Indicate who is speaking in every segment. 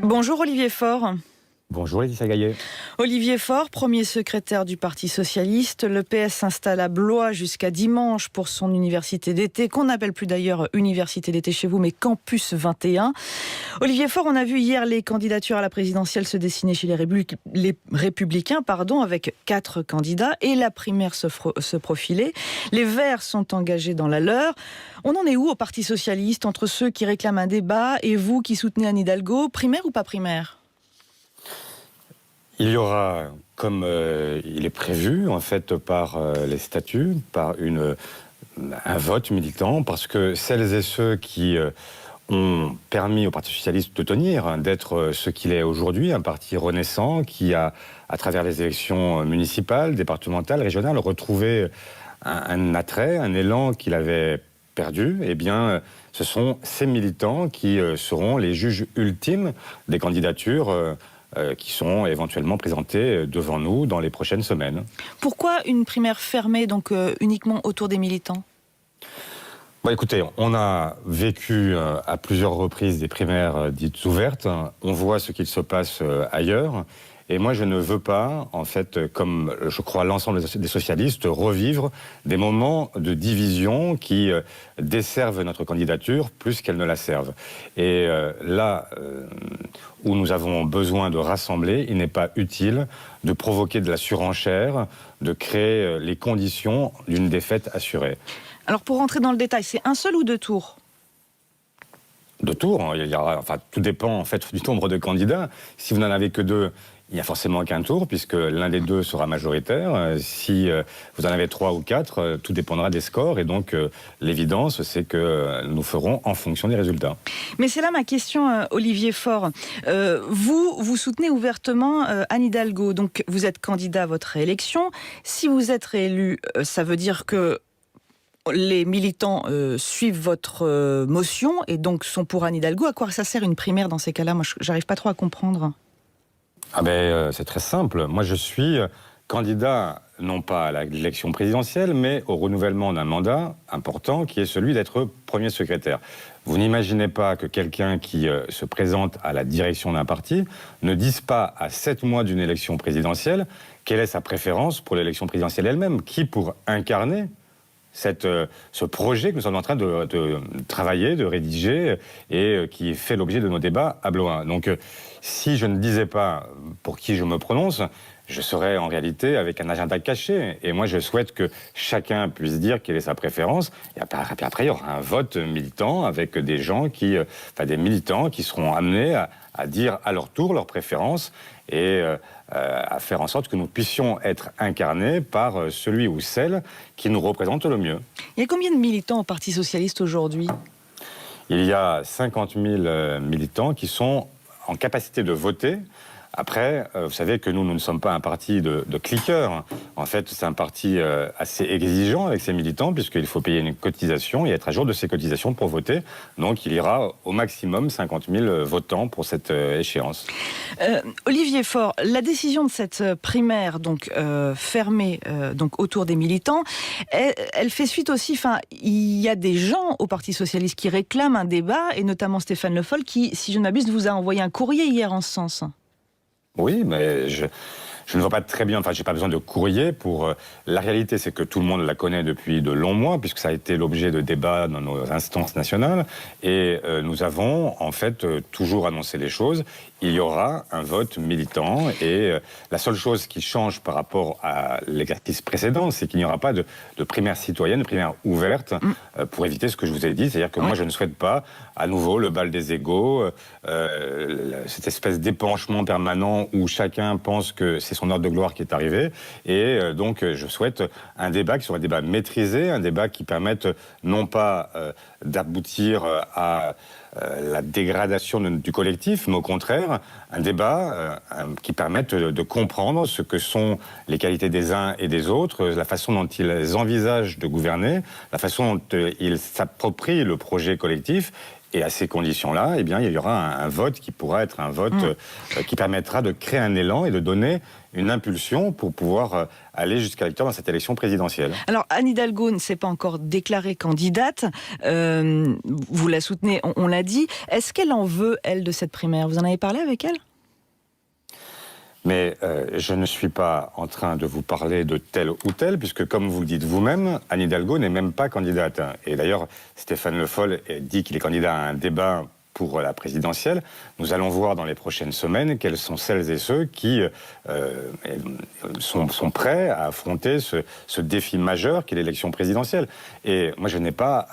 Speaker 1: Bonjour Olivier Faure.
Speaker 2: Bonjour Laetitia Gaillet.
Speaker 1: Olivier Faure, premier secrétaire du Parti Socialiste. Le PS s'installe à Blois jusqu'à dimanche pour son université d'été, qu'on n'appelle plus d'ailleurs université d'été chez vous, mais Campus 21. Olivier Faure, on a vu hier les candidatures à la présidentielle se dessiner chez les Républicains, avec 4 candidats, et la primaire se profiler. Les Verts sont engagés dans la leur. On en est où au Parti Socialiste, entre ceux qui réclament un débat et vous qui soutenez Anne Hidalgo? Primaire ou pas primaire?
Speaker 2: Il y aura, comme il est prévu, en fait, par les statuts, par un vote militant, parce que celles et ceux qui ont permis au Parti Socialiste de tenir, d'être ce qu'il est aujourd'hui, un parti renaissant qui a, à travers les élections municipales, départementales, régionales, retrouvé un attrait, un élan qu'il avait perdu, eh bien, ce sont ces militants qui seront les juges ultimes des candidatures qui seront éventuellement présentés devant nous dans les prochaines semaines.
Speaker 1: Pourquoi une primaire fermée, donc uniquement autour des militants?
Speaker 2: Écoutez, on a vécu à plusieurs reprises des primaires dites ouvertes. On voit ce qu'il se passe ailleurs. Et moi, je ne veux pas, en fait, comme je crois l'ensemble des socialistes, revivre des moments de division qui desservent notre candidature plus qu'elles ne la servent. Et là où nous avons besoin de rassembler, il n'est pas utile de provoquer de la surenchère, de créer les conditions d'une défaite assurée.
Speaker 1: Alors, pour rentrer dans le détail, c'est un seul ou 2 tours?
Speaker 2: 2 tours, il y aura, tout dépend en fait du nombre de candidats. Si vous n'en avez que 2, il n'y a forcément qu'un tour, puisque l'un des 2 sera majoritaire. Si vous en avez 3 ou 4, tout dépendra des scores. Et donc, l'évidence, c'est que nous ferons en fonction des résultats.
Speaker 1: Mais c'est là ma question, Olivier Faure. Vous soutenez ouvertement Anne Hidalgo. Donc, vous êtes candidat à votre réélection. Si vous êtes réélu, ça veut dire que les militants suivent votre motion et donc sont pour Anne Hidalgo. À quoi ça sert une primaire dans ces cas-là? Moi, j'arrive pas trop à comprendre.
Speaker 2: C'est très simple. Moi, je suis candidat, non pas à l'élection présidentielle, mais au renouvellement d'un mandat important qui est celui d'être premier secrétaire. Vous n'imaginez pas que quelqu'un qui se présente à la direction d'un parti ne dise pas à 7 mois d'une élection présidentielle quelle est sa préférence pour l'élection présidentielle elle-même, qui pour incarner ce projet que nous sommes en train de travailler, de rédiger et qui fait l'objet de nos débats à Blois. Donc, si je ne disais pas pour qui je me prononce, je serais en réalité avec un agenda caché. Et moi, je souhaite que chacun puisse dire quelle est sa préférence. Et après, il y aura un vote militant avec des gens des militants qui seront amenés à dire à leur tour leur préférence et à faire en sorte que nous puissions être incarnés par celui ou celle qui nous représente le mieux.
Speaker 1: Il y a combien de militants au Parti Socialiste aujourd'hui?
Speaker 2: Il y a 50 000 militants qui sont en capacité de voter. Après, vous savez que nous ne sommes pas un parti de cliqueurs. En fait, c'est un parti assez exigeant avec ses militants, puisqu'il faut payer une cotisation et être à jour de ces cotisations pour voter. Donc, il y aura au maximum 50 000 votants pour cette échéance.
Speaker 1: Olivier Faure, la décision de cette primaire fermée autour des militants, elle fait suite aussi. Il y a des gens au Parti Socialiste qui réclament un débat, et notamment Stéphane Le Foll, qui, si je ne m'abuse, vous a envoyé un courrier hier en ce sens.
Speaker 2: Oui, mais je ne vois pas très bien, j'ai pas besoin de courrier pour... La réalité, c'est que tout le monde la connaît depuis de longs mois, puisque ça a été l'objet de débats dans nos instances nationales, et nous avons, en fait, toujours annoncé les choses. Il y aura un vote militant, et la seule chose qui change par rapport à l'exercice précédent, c'est qu'il n'y aura pas de primaire citoyenne, de primaire ouverte, pour éviter ce que je vous ai dit, c'est-à-dire que moi, je ne souhaite pas, à nouveau, le bal des égaux, cette espèce d'épanchement permanent où chacun pense que c'est son heure de gloire qui est arrivé. Et donc, je souhaite un débat qui soit un débat maîtrisé, un débat qui permette non pas d'aboutir à la dégradation du collectif, mais au contraire, un débat qui permette de comprendre ce que sont les qualités des uns et des autres, la façon dont ils envisagent de gouverner, la façon dont ils s'approprient le projet collectif, Et à ces conditions-là, eh bien, il y aura un vote qui pourra être un vote qui permettra de créer un élan et de donner une impulsion pour pouvoir aller jusqu'à la victoire dans cette élection présidentielle.
Speaker 1: Alors, Anne Hidalgo ne s'est pas encore déclarée candidate. Vous la soutenez, on l'a dit. Est-ce qu'elle en veut, elle, de cette primaire? Vous en avez parlé avec elle?
Speaker 2: Mais je ne suis pas en train de vous parler de tel ou tel, puisque comme vous le dites vous-même, Anne Hidalgo n'est même pas candidate. Et d'ailleurs, Stéphane Le Foll dit qu'il est candidat à un débat pour la présidentielle. Nous allons voir dans les prochaines semaines quels sont celles et ceux qui sont prêts à affronter ce défi majeur qu'est l'élection présidentielle. Et moi, je n'ai pas...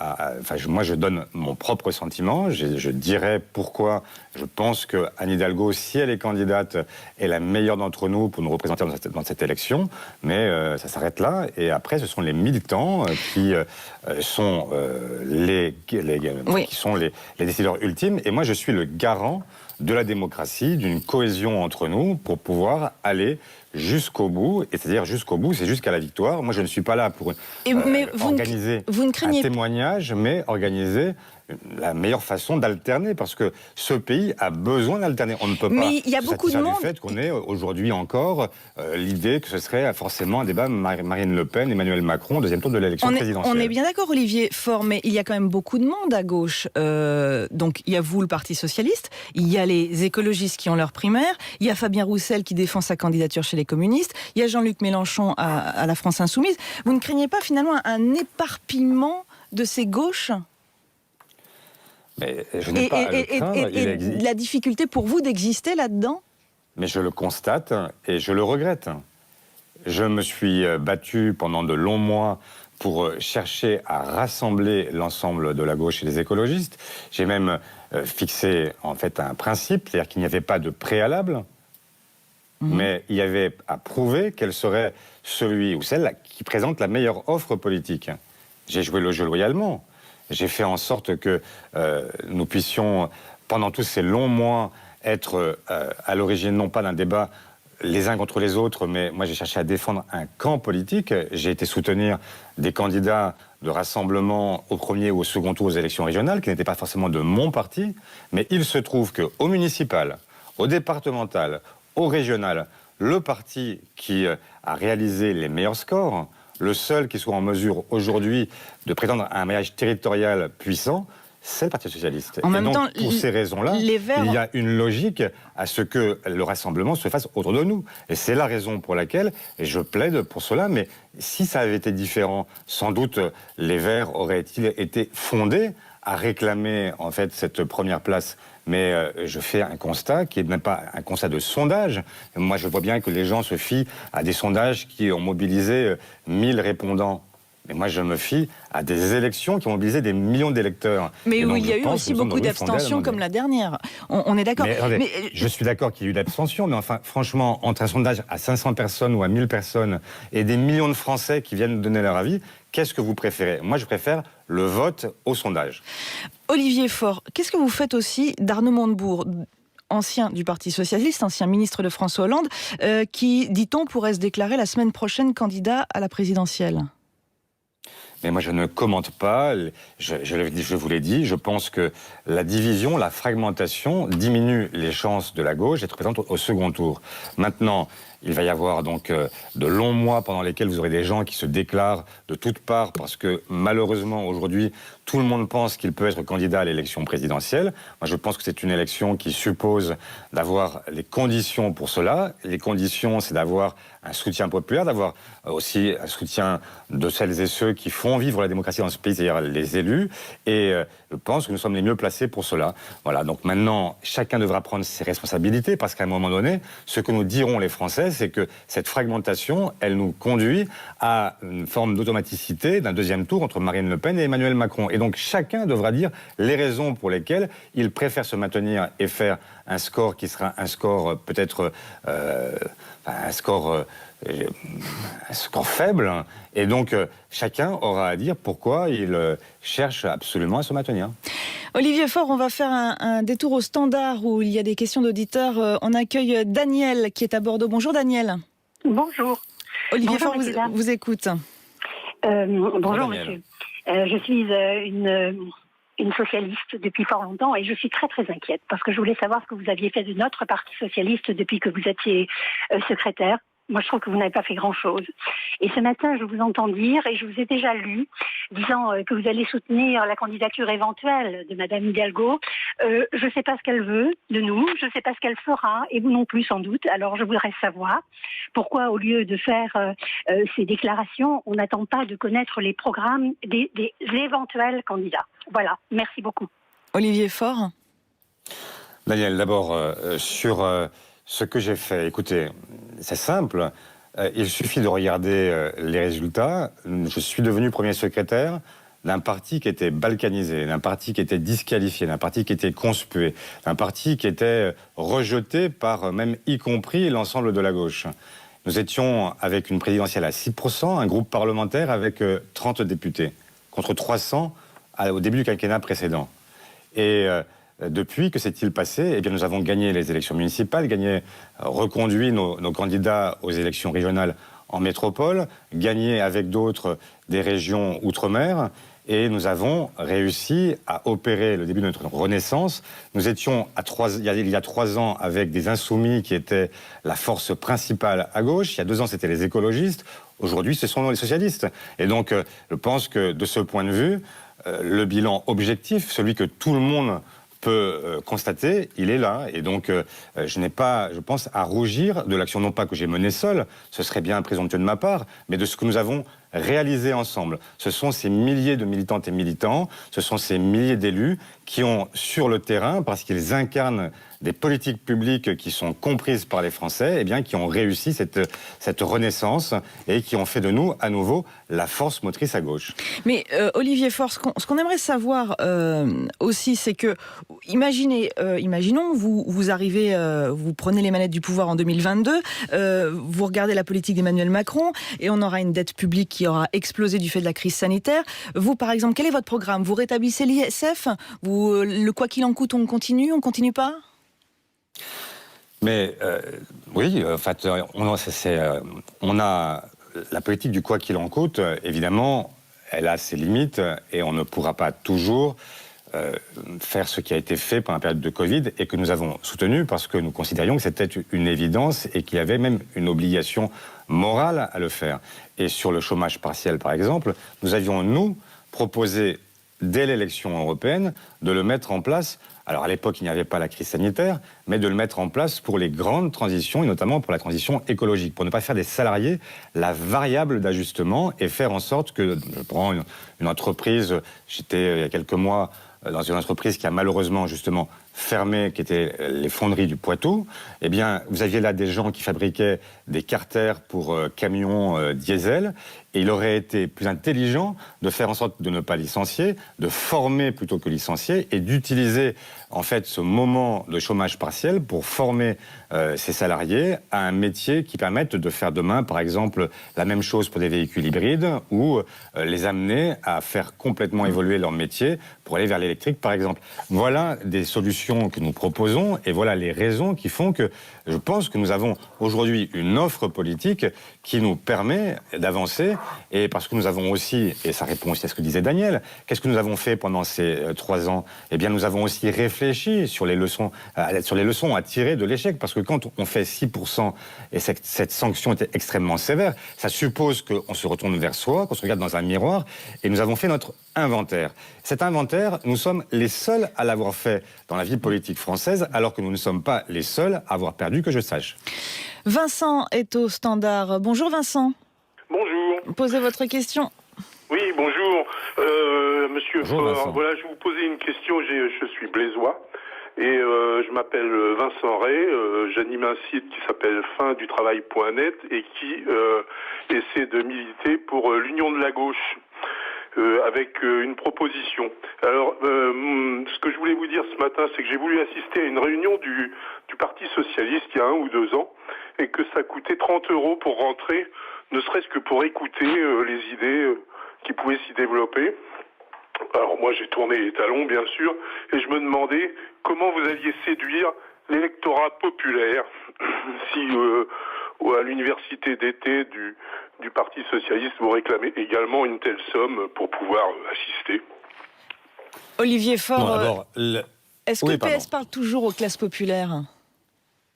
Speaker 2: moi, je donne mon propre sentiment. Je dirais pourquoi je pense que Anne Hidalgo, si elle est candidate, est la meilleure d'entre nous pour nous représenter dans cette élection. Mais ça s'arrête là. Et après, ce sont les militants qui sont qui sont les décideurs ultimes. Et moi, je suis le garant de la démocratie, d'une cohésion entre nous pour pouvoir aller jusqu'au bout. Et c'est-à-dire jusqu'au bout, c'est jusqu'à la victoire. Moi, je ne suis pas là pour organiser un témoignage, mais organiser la meilleure façon d'alterner, parce que ce pays a besoin d'alterner. On ne peut pas se satisfaire du fait qu'on ait aujourd'hui encore l'idée que ce serait forcément un débat Marine Le Pen, Emmanuel Macron, deuxième tour de l'élection présidentielle.
Speaker 1: On est bien d'accord, Olivier Faure, mais il y a quand même beaucoup de monde à gauche. Donc il y a vous, le Parti Socialiste, il y a les écologistes qui ont leur primaire, il y a Fabien Roussel qui défend sa candidature chez les communistes, il y a Jean-Luc Mélenchon à la France Insoumise. Vous ne craignez pas finalement un éparpillement de ces gauches ?
Speaker 2: Mais je n'ai pas à le craindre.
Speaker 1: Et la difficulté pour vous d'exister là-dedans?
Speaker 2: Mais je le constate et je le regrette. Je me suis battu pendant de longs mois pour chercher à rassembler l'ensemble de la gauche et des écologistes. J'ai même fixé en fait un principe, c'est-à-dire qu'il n'y avait pas de préalable, mais il y avait à prouver quel serait celui ou celle qui présente la meilleure offre politique. J'ai joué le jeu loyalement. J'ai fait en sorte que nous puissions, pendant tous ces longs mois, être à l'origine non pas d'un débat les uns contre les autres, mais moi j'ai cherché à défendre un camp politique. J'ai été soutenir des candidats de rassemblement au premier ou au second tour aux élections régionales, qui n'étaient pas forcément de mon parti, mais il se trouve qu'au municipal, au départemental, au régional, le parti qui a réalisé les meilleurs scores, le seul qui soit en mesure aujourd'hui de prétendre à un maillage territorial puissant, c'est le Parti Socialiste.
Speaker 1: En même temps,
Speaker 2: pour ces raisons-là, il y a une logique à ce que le rassemblement se fasse autour de nous. Et c'est la raison pour laquelle, et je plaide pour cela, mais si ça avait été différent, sans doute les Verts auraient-ils été fondés à réclamer en fait cette première place. Mais je fais un constat qui n'est même pas un constat de sondage. Moi, je vois bien que les gens se fient à des sondages qui ont mobilisé 1000 répondants. Mais moi, je me fie à des élections qui ont mobilisé des millions d'électeurs.
Speaker 1: Mais où il y a eu aussi beaucoup d'abstention comme la dernière. On est d'accord.
Speaker 2: Mais je suis d'accord qu'il y a eu d'abstention, mais enfin, franchement, entre un sondage à 500 personnes ou à 1000 personnes et des millions de Français qui viennent donner leur avis, qu'est-ce que vous préférez? Moi, je préfère le vote au sondage.
Speaker 1: Olivier Faure, qu'est-ce que vous faites aussi d'Arnaud Montebourg, ancien du Parti Socialiste, ancien ministre de François Hollande, qui, dit-on, pourrait se déclarer la semaine prochaine candidat à la présidentielle?
Speaker 2: Mais moi, je ne commente pas. Je vous l'ai dit, je pense que la division, la fragmentation diminue les chances de la gauche d'être présente au second tour. Maintenant, il va y avoir donc de longs mois pendant lesquels vous aurez des gens qui se déclarent de toutes parts parce que malheureusement aujourd'hui tout le monde pense qu'il peut être candidat à l'élection présidentielle. Moi je pense que c'est une élection qui suppose d'avoir les conditions pour cela. Les conditions, c'est d'avoir un soutien populaire, d'avoir aussi un soutien de celles et ceux qui font vivre la démocratie dans ce pays, c'est-à-dire les élus. Et je pense que nous sommes les mieux placés pour cela. Voilà, donc maintenant chacun devra prendre ses responsabilités parce qu'à un moment donné, ce que nous dirons les Français, c'est que cette fragmentation, elle nous conduit à une forme d'automaticité d'un deuxième tour entre Marine Le Pen et Emmanuel Macron. Et donc chacun devra dire les raisons pour lesquelles il préfère se maintenir et faire un score qui sera un score peut-être un score faible. Et donc chacun aura à dire pourquoi il cherche absolument à se maintenir.
Speaker 1: Olivier Faure, on va faire un détour au standard où il y a des questions d'auditeurs. On accueille Daniel qui est à Bordeaux. Bonjour Daniel.
Speaker 3: Bonjour.
Speaker 1: Olivier Faure vous écoute.
Speaker 3: Bonjour monsieur. Je suis une une socialiste depuis fort longtemps et je suis très très inquiète parce que je voulais savoir ce que vous aviez fait de notre parti socialiste depuis que vous étiez secrétaire. Moi, je trouve que vous n'avez pas fait grand-chose. Et ce matin, je vous entends dire, et je vous ai déjà lu, disant que vous allez soutenir la candidature éventuelle de Madame Hidalgo. Je ne sais pas ce qu'elle veut de nous, je ne sais pas ce qu'elle fera, et vous non plus sans doute. Alors, je voudrais savoir pourquoi, au lieu de faire ces déclarations, on n'attend pas de connaître les programmes des éventuels candidats. Voilà, merci beaucoup.
Speaker 1: Olivier Faure.
Speaker 2: Daniel, d'abord, sur ce que j'ai fait, écoutez, c'est simple. Il suffit de regarder les résultats. Je suis devenu premier secrétaire d'un parti qui était balkanisé, d'un parti qui était disqualifié, d'un parti qui était conspué, d'un parti qui était rejeté par même y compris l'ensemble de la gauche. Nous étions avec une présidentielle à 6%, un groupe parlementaire avec 30 députés, contre 300 au début du quinquennat précédent. Et depuis, que s'est-il passé ? Eh bien, nous avons gagné les élections municipales, reconduit nos candidats aux élections régionales en métropole, gagné avec d'autres des régions outre-mer, et nous avons réussi à opérer le début de notre renaissance. Nous étions il y a 3 ans avec des insoumis qui étaient la force principale à gauche. Il y a 2 ans, c'était les écologistes. Aujourd'hui, ce sont les socialistes. Et donc, je pense que de ce point de vue, le bilan objectif, celui que tout le monde peut constater, il est là. Et donc, je n'ai pas, je pense, à rougir de l'action, non pas que j'ai menée seule, ce serait bien présomptueux de ma part, mais de ce que nous avons réalisé ensemble. Ce sont ces milliers de militantes et militants, ce sont ces milliers d'élus qui ont, sur le terrain, parce qu'ils incarnent des politiques publiques qui sont comprises par les Français, eh bien, qui ont réussi cette renaissance et qui ont fait de nous, à nouveau, la force motrice à gauche.
Speaker 1: Mais Olivier Faure, ce qu'on aimerait savoir aussi, c'est que, imaginons, vous arrivez, vous prenez les manettes du pouvoir en 2022, vous regardez la politique d'Emmanuel Macron, et on aura une dette publique qui aura explosé du fait de la crise sanitaire. Vous, par exemple, quel est votre programme ? Vous rétablissez l'ISF ? Le quoi qu'il en coûte, on continue pas ?
Speaker 2: Mais oui, en fait, on a la politique du quoi qu'il en coûte, évidemment, elle a ses limites et on ne pourra pas toujours faire ce qui a été fait pendant la période de Covid et que nous avons soutenu parce que nous considérions que c'était une évidence et qu'il y avait même une obligation morale à le faire. Et sur le chômage partiel, par exemple, nous avions, nous, proposé dès l'élection européenne de le mettre en place. Alors à l'époque, il n'y avait pas la crise sanitaire, mais de le mettre en place pour les grandes transitions, et notamment pour la transition écologique, pour ne pas faire des salariés la variable d'ajustement et faire en sorte que, je prends une entreprise, j'étais il y a quelques mois dans une entreprise qui a malheureusement justement fermé, qui était les fonderies du Poitou, eh bien, vous aviez là des gens qui fabriquaient des carters pour camions diesel, et il aurait été plus intelligent de faire en sorte de ne pas licencier, de former plutôt que licencier, et d'utiliser en fait ce moment de chômage partiel pour former ces salariés à un métier qui permette de faire demain, par exemple, la même chose pour des véhicules hybrides, ou les amener à faire complètement évoluer leur métier pour aller vers l'électrique, par exemple. Voilà des solutions que nous proposons, et voilà les raisons qui font que je pense que nous avons aujourd'hui une offre politique qui nous permet d'avancer, et parce que nous avons aussi, et ça répond aussi à ce que disait Daniel, qu'est-ce que nous avons fait pendant ces 3 ans ? Eh bien, nous avons aussi réfléchi sur les leçons à tirer de l'échec, parce que quand on fait 6%, et cette sanction était extrêmement sévère, ça suppose qu'on se retourne vers soi, qu'on se regarde dans un miroir, et nous avons fait notre inventaire. Cet inventaire, nous sommes les seuls à l'avoir fait dans la vie politique française, alors que nous ne sommes pas les seuls à avoir perdu, que je sache.
Speaker 1: Vincent est au standard. Bonjour Vincent.
Speaker 4: Bonjour.
Speaker 1: Posez votre question.
Speaker 4: Oui, bonjour. Monsieur Faure, voilà, je vais vous poser une question. Je suis blésois et je m'appelle Vincent Ray. J'anime un site qui s'appelle findutravail.net et qui essaie de militer pour l'union de la gauche. Avec une proposition. Alors, ce que je voulais vous dire ce matin, c'est que j'ai voulu assister à une réunion du Parti Socialiste il y a 1 ou 2 ans, et que ça coûtait 30 € pour rentrer, ne serait-ce que pour écouter les idées qui pouvaient s'y développer. Alors moi, j'ai tourné les talons, bien sûr, et je me demandais comment vous alliez séduire l'électorat populaire si à l'université d'été du Parti Socialiste vous réclamez également une telle somme pour pouvoir assister.
Speaker 1: Olivier Faure, est-ce que
Speaker 2: oui,
Speaker 1: le PS parle toujours aux classes populaires ?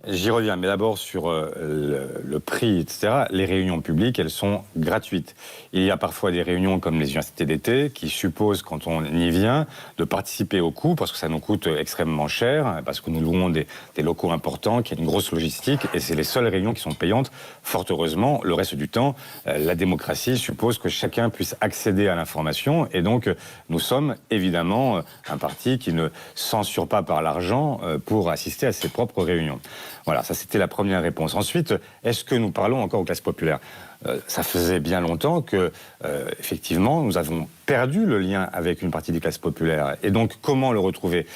Speaker 2: J'y reviens, mais d'abord sur le prix, etc. Les réunions publiques, elles sont gratuites. Il y a parfois des réunions comme les universités d'été qui supposent, quand on y vient, de participer au coût, parce que ça nous coûte extrêmement cher, parce que nous louons des locaux importants, qu'il y a une grosse logistique, et c'est les seules réunions qui sont payantes. Fort heureusement, le reste du temps, la démocratie suppose que chacun puisse accéder à l'information, et donc nous sommes évidemment un parti qui ne censure pas par l'argent pour assister à ses propres réunions. Voilà, ça c'était la première réponse. Ensuite, est-ce que nous parlons encore aux classes populaires ? Ça faisait bien longtemps que, effectivement, nous avons perdu le lien avec une partie des classes populaires. Et donc, comment le retrouver ?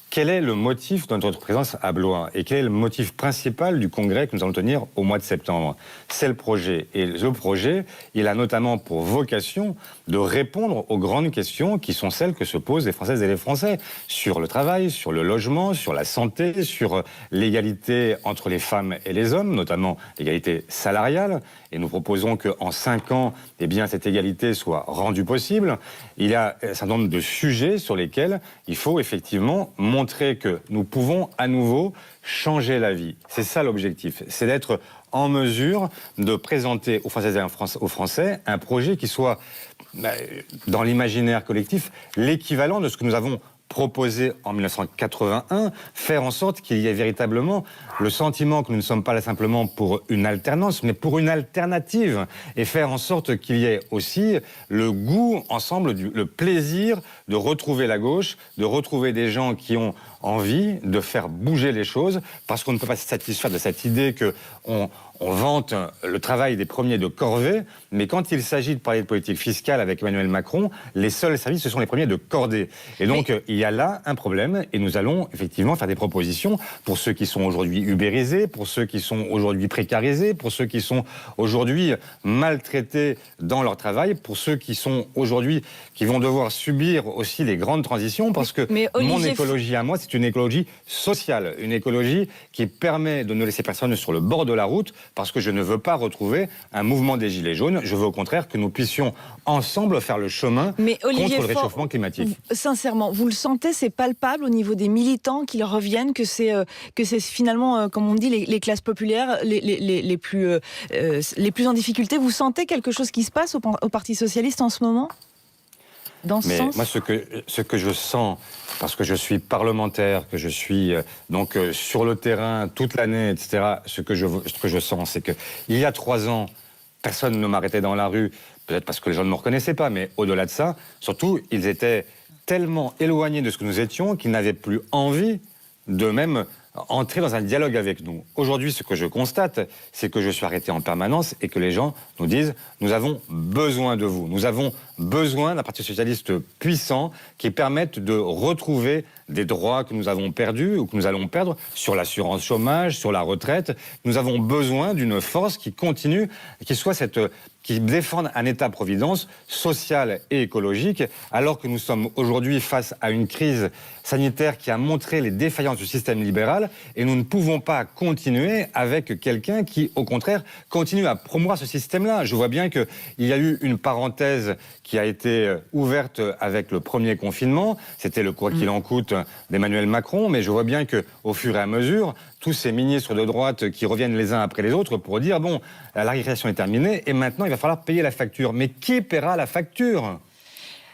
Speaker 2: Quel est le motif de notre présence à Blois ? Et quel est le motif principal du congrès que nous allons tenir au mois de septembre ? C'est le projet. Et le projet, il a notamment pour vocation de répondre aux grandes questions qui sont celles que se posent les Françaises et les Français sur le travail, sur le logement, sur la santé, sur l'égalité entre les femmes et les hommes, notamment l'égalité salariale. Et nous proposons qu'en 5 ans, eh bien, cette égalité soit rendue possible. Il y a un certain nombre de sujets sur lesquels il faut effectivement montrer que nous pouvons à nouveau changer la vie. C'est ça l'objectif, c'est d'être en mesure de présenter aux Françaises et aux Français un projet qui soit, dans l'imaginaire collectif, l'équivalent de ce que nous avons proposé en 1981, faire en sorte qu'il y ait véritablement le sentiment que nous ne sommes pas là simplement pour une alternance, mais pour une alternative, et faire en sorte qu'il y ait aussi le goût ensemble, le plaisir de retrouver la gauche, de retrouver des gens qui ont envie de faire bouger les choses, parce qu'on ne peut pas se satisfaire de cette idée qu'on vante le travail des premiers de corvée, mais quand il s'agit de parler de politique fiscale avec Emmanuel Macron, les seuls services, ce sont les premiers de cordée. Et donc, il y a là un problème, et nous allons effectivement faire des propositions pour ceux qui sont aujourd'hui ubérisés, pour ceux qui sont aujourd'hui précarisés, pour ceux qui sont aujourd'hui maltraités dans leur travail, pour ceux qui sont aujourd'hui, qui vont devoir subir aussi les grandes transitions, parce que mon écologie à moi, c'est une écologie sociale, une écologie qui permet de ne laisser personne sur le bord de la route, parce que je ne veux pas retrouver un mouvement des Gilets jaunes. Je veux au contraire que nous puissions ensemble faire le chemin contre le réchauffement climatique.
Speaker 1: Sincèrement, vous le sentez, c'est palpable au niveau des militants qu'ils reviennent, que c'est finalement, comme on dit, les classes populaires les plus en difficulté. Vous sentez quelque chose qui se passe au Parti socialiste en ce moment ? Dans ce sens ?
Speaker 2: Moi, ce que je sens, parce que je suis parlementaire, que je suis donc sur le terrain toute l'année, etc., ce que je sens, c'est que il y a 3 ans, personne ne m'arrêtait dans la rue, peut-être parce que les gens ne me reconnaissaient pas, mais au-delà de ça, surtout, ils étaient tellement éloignés de ce que nous étions qu'ils n'avaient plus envie de même entrer dans un dialogue avec nous. Aujourd'hui, ce que je constate, c'est que je suis arrêté en permanence et que les gens nous disent « Nous avons besoin de vous. Nous avons besoin d'un Parti socialiste puissant qui permette de retrouver des droits que nous avons perdus ou que nous allons perdre sur l'assurance chômage, sur la retraite. Nous avons besoin d'une force qui continue, qui défende un État-providence social et écologique, alors que nous sommes aujourd'hui face à une crise sanitaire qui a montré les défaillances du système libéral, et nous ne pouvons pas continuer avec quelqu'un qui, au contraire, continue à promouvoir ce système-là. Je vois bien qu'il y a eu une parenthèse qui a été ouverte avec le premier confinement, c'était le quoi qu'il en coûte d'Emmanuel Macron, mais je vois bien qu'au fur et à mesure, tous ces ministres de droite qui reviennent les uns après les autres pour dire, bon, la récréation est terminée, et maintenant il va falloir payer la facture. Mais qui paiera la facture ?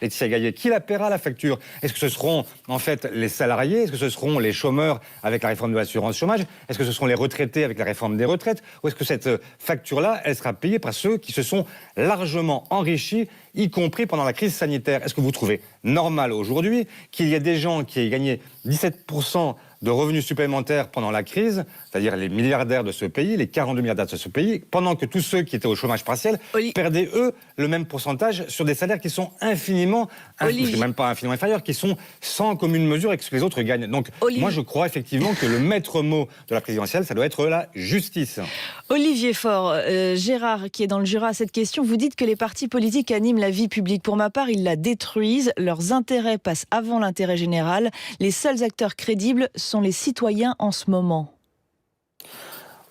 Speaker 2: Laetitia Gaillet, qui la paiera la facture ? Est-ce que ce seront en fait les salariés ? Est-ce que ce seront les chômeurs avec la réforme de l'assurance chômage ? Est-ce que ce seront les retraités avec la réforme des retraites ? Ou est-ce que cette facture-là, elle sera payée par ceux qui se sont largement enrichis, y compris pendant la crise sanitaire ? Est-ce que vous trouvez normal aujourd'hui qu'il y ait des gens qui aient gagné 17% de revenus supplémentaires pendant la crise, c'est-à-dire les milliardaires de ce pays, les 42 milliardaires de ce pays, pendant que tous ceux qui étaient au chômage partiel perdaient, eux, le même pourcentage sur des salaires qui sont infiniment, même pas infiniment inférieurs, qui sont sans commune mesure avec ce que les autres gagnent. Donc, moi, je crois effectivement que le maître mot de la présidentielle, ça doit être la justice.
Speaker 1: Olivier Faure, Gérard, qui est dans le Jura, à cette question, vous dites que les partis politiques animent la vie publique. Pour ma part, ils la détruisent. Leurs intérêts passent avant l'intérêt général. Les seuls acteurs crédibles sont les citoyens en ce moment.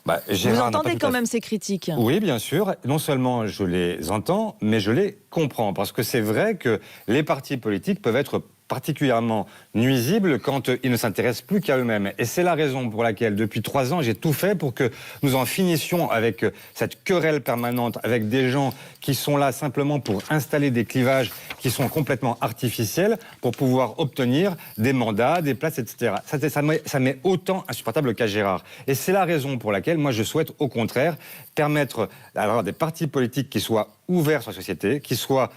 Speaker 1: Vous entendez quand même ces critiques ?
Speaker 2: Oui, bien sûr. Non seulement je les entends, mais je les comprends. Parce que c'est vrai que les partis politiques peuvent être particulièrement nuisible quand ils ne s'intéressent plus qu'à eux-mêmes. Et c'est la raison pour laquelle, depuis 3 ans, j'ai tout fait pour que nous en finissions avec cette querelle permanente, avec des gens qui sont là simplement pour installer des clivages qui sont complètement artificiels, pour pouvoir obtenir des mandats, des places, etc. Ça m'est autant insupportable qu'à Gérard. Et c'est la raison pour laquelle, moi, je souhaite, au contraire, permettre d'avoir des partis politiques qui soient ouverts sur la société, qui soient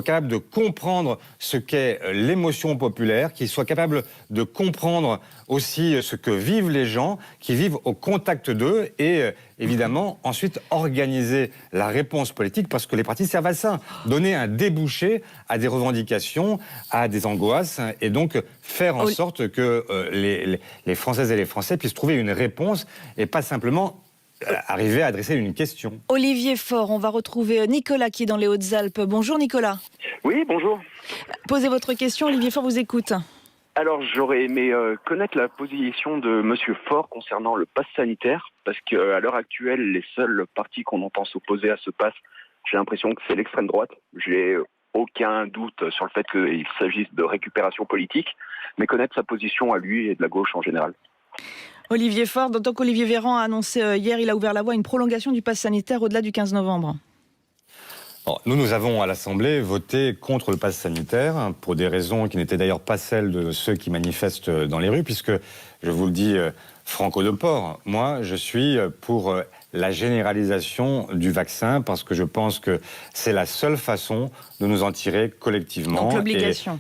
Speaker 2: capables de comprendre ce qu'est l'émotion populaire, qui soient capables de comprendre aussi ce que vivent les gens, qui vivent au contact d'eux et évidemment ensuite organiser la réponse politique parce que les partis servent à ça, donner un débouché à des revendications, à des angoisses et donc faire en sorte que les Françaises et les Français puissent trouver une réponse et pas simplement arriver à adresser une question.
Speaker 1: Olivier Faure, on va retrouver Nicolas qui est dans les Hautes-Alpes. Bonjour Nicolas.
Speaker 5: Oui, bonjour.
Speaker 1: Posez votre question, Olivier Faure vous écoute.
Speaker 5: Alors j'aurais aimé connaître la position de Monsieur Faure concernant le pass sanitaire, parce qu'à l'heure actuelle, les seuls partis qu'on entend s'opposer à ce pass, j'ai l'impression que c'est l'extrême droite. J'ai aucun doute sur le fait qu'il s'agisse de récupération politique, mais connaître sa position à lui et de la gauche en général.
Speaker 1: Olivier Faure, d'autant qu'Olivier Véran a annoncé hier, il a ouvert la voie à une prolongation du pass sanitaire au-delà du 15 novembre.
Speaker 2: Bon, nous avons à l'Assemblée voté contre le pass sanitaire pour des raisons qui n'étaient d'ailleurs pas celles de ceux qui manifestent dans les rues, puisque, je vous le dis franco de port, moi je suis pour la généralisation du vaccin parce que je pense que c'est la seule façon de nous en tirer collectivement.
Speaker 1: Donc l'obligation.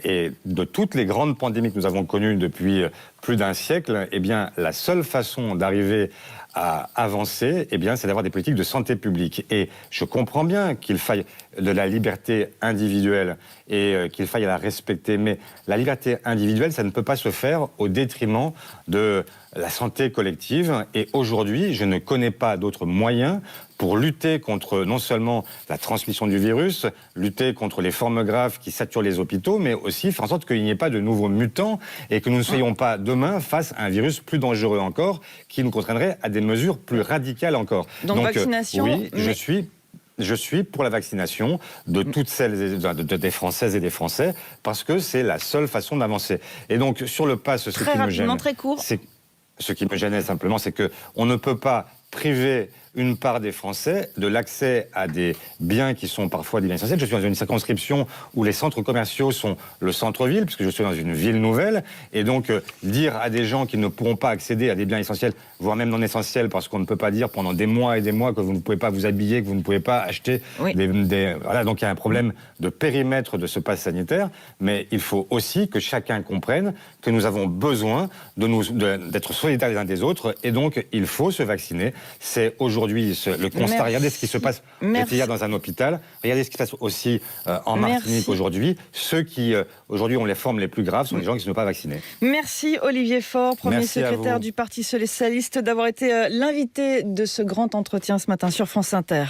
Speaker 2: Et de toutes les grandes pandémies que nous avons connues depuis plus d'un siècle, eh bien, la seule façon d'arriver à avancer, eh bien, c'est d'avoir des politiques de santé publique. Et je comprends bien qu'il faille de la liberté individuelle et qu'il faille la respecter. Mais la liberté individuelle, ça ne peut pas se faire au détriment de la santé collective. Et aujourd'hui, je ne connais pas d'autres moyens pour lutter contre non seulement la transmission du virus, lutter contre les formes graves qui saturent les hôpitaux, mais aussi faire en sorte qu'il n'y ait pas de nouveaux mutants et que nous ne soyons pas demain face à un virus plus dangereux encore, qui nous contraindrait à des mesures plus radicales encore.
Speaker 1: Donc vaccination,
Speaker 2: oui, je suis pour la vaccination de toutes celles des Françaises et des Français parce que c'est la seule façon d'avancer. Et donc sur le pass, ce qui me gênait simplement, c'est que on ne peut pas priver une part des Français de l'accès à des biens qui sont parfois des biens essentiels. Je suis dans une circonscription où les centres commerciaux sont le centre-ville, puisque je suis dans une ville nouvelle, et donc dire à des gens qu'ils ne pourront pas accéder à des biens essentiels, voire même non essentiels, parce qu'on ne peut pas dire pendant des mois et des mois que vous ne pouvez pas vous habiller, que vous ne pouvez pas acheter voilà, donc il y a un problème de périmètre de ce pass sanitaire, mais il faut aussi que chacun comprenne que nous avons besoin d'être solidaires les uns des autres, et donc il faut se vacciner. C'est aujourd'hui le constat. Regardez ce qui se passe hier dans un hôpital. Regardez ce qui se passe aussi en Martinique aujourd'hui. Ceux qui aujourd'hui ont les formes les plus graves sont les gens qui ne sont pas vaccinés.
Speaker 1: Merci Olivier Faure, premier secrétaire du Parti socialiste, d'avoir été l'invité de ce grand entretien ce matin sur France Inter.